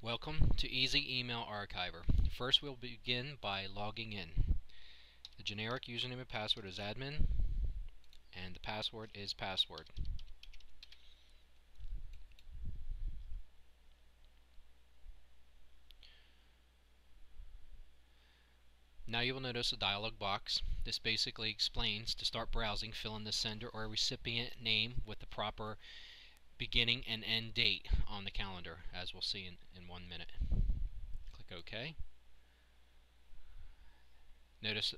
Welcome to Easy Email Archiver. First, we'll begin by logging in. The generic username and password is admin, and the password is password. Now you will notice a dialog box. This basically explains to start browsing, fill in the sender or recipient name with the proper beginning and end date on the calendar, as we'll see in 1 minute. Click OK. Notice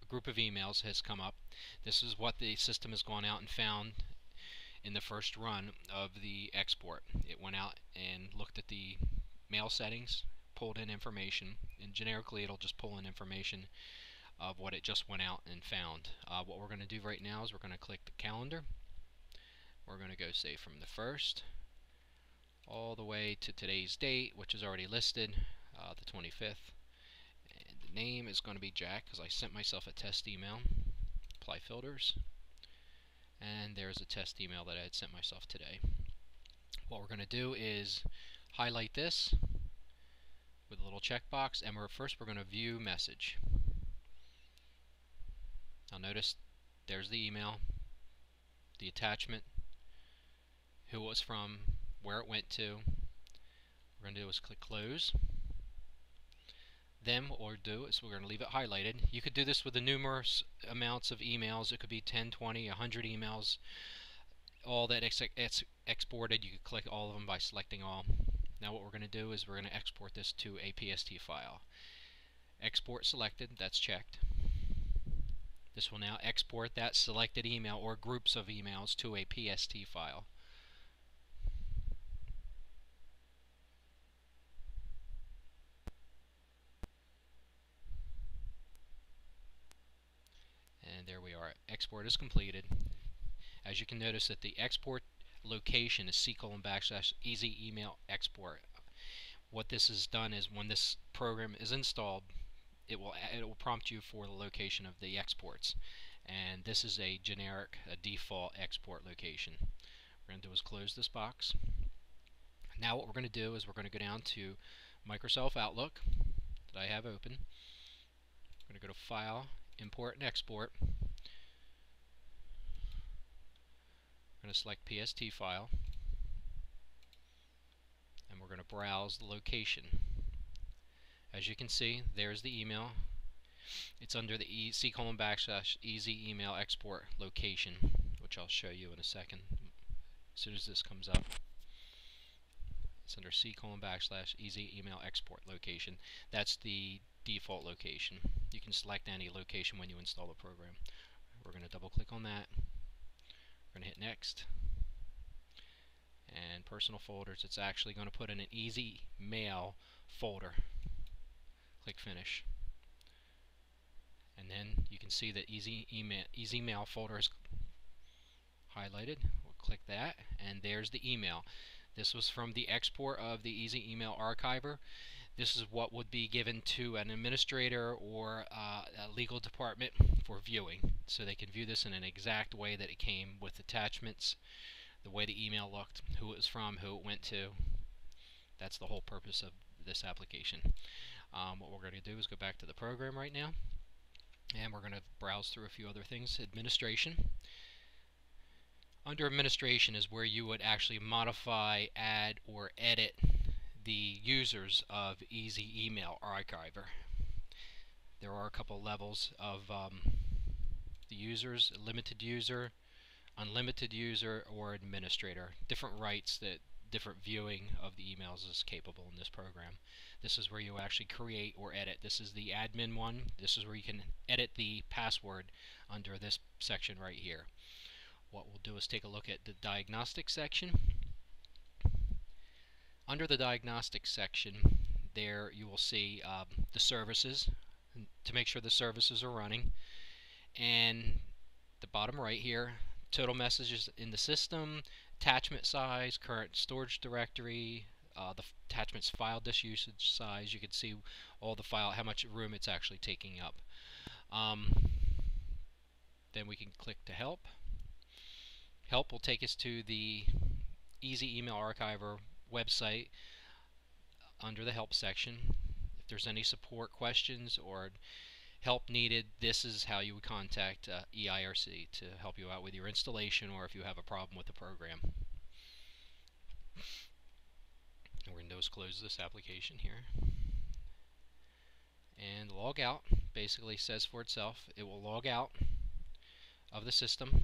a group of emails has come up. This is what the system has gone out and found in the first run of the export. It went out and looked at the mail settings, pulled in information, and generically it'll just pull in information of what it just went out and found. What we're going to do right now is we're going to click the calendar. We're going to go say from the 1st all the way to today's date, which is already listed, the 25th. And the name is going to be Jack because I sent myself a test email. Apply filters. And there's a test email that I had sent myself today. What we're going to do is highlight this with a little checkbox, and we're going to view message. Now notice there's the email, the attachment, who it was from, where it went to. What we're going to do is click close. Then what we'll do is we're going to leave it highlighted. You could do this with the numerous amounts of emails. It could be 10, 20, 100 emails. All that exported, you could click all of them by selecting all. Now what we're going to do is we're going to export this to a PST file. Export selected, that's checked. This will now export that selected email or groups of emails to a PST file. And there we are. Export is completed. As you can notice that the export location is /easy email export. What this has done is when this program is installed, it will prompt you for the location of the exports, and this is a generic, default export location. What we're going to do is close this box. Now what we're going to do is we're going to go down to Microsoft Outlook that I have open. We're going to go to File, Import and Export. We're going to select PST file, and we're going to browse the location. As you can see, there's the email. It's under the /easy email export location, which I'll show you in a second as soon as this comes up. It's under /easy email export location. That's the default location. You can select any location when you install the program. We're going to double click on that. We're going to hit next. And personal folders, it's actually going to put in an Easy Mail folder. Click finish. And then you can see that Easy Mail folder is highlighted. We'll click that, and there's the email. This was from the export of the Easy Email Archiver. This is what would be given to an administrator or a legal department for viewing, so they can view this in an exact way that it came, with attachments, the way the email looked, who it was from, who it went to. That's the whole purpose of this application. What we're going to do is go back to the program right now, and we're going to browse through a few other things. Administration. Under administration is where you would actually modify, add, or edit the users of Easy Email Archiver. There are a couple levels of the users: limited user, unlimited user, or administrator. Different rights that different viewing of the emails is capable in this program. This is where you actually create or edit. This is the admin one. This is where you can edit the password under this section right here. What we'll do is take a look at the diagnostic section. Under the diagnostic section, there you will see the services, to make sure the services are running, and the bottom right here, total messages in the system, attachment size, current storage directory, the attachment's file disk usage size. You can see all the file, how much room it's actually taking up. Then we can click to help. Help will take us to the Easy Email Archiver website. under the help section. If there's any support questions or help needed, this is how you would contact EIRC to help you out with your installation or if you have a problem with the program. And we're going to close this application here. And log out basically says for itself, it will log out of the system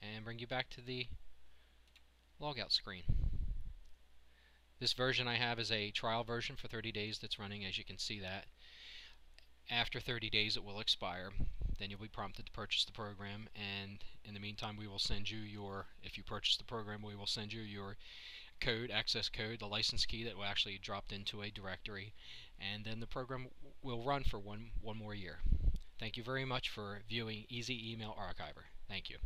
and bring you back to the logout screen. This version I have is a trial version for 30 days that's running, as you can see that. After 30 days it will expire. Then you'll be prompted to purchase the program, and in the meantime we will send you your, if you purchase the program, we will send you your code, access code, the license key that will actually dropped into a directory, and then the program will run for one more year. Thank you very much for viewing Easy Email Archiver. Thank you.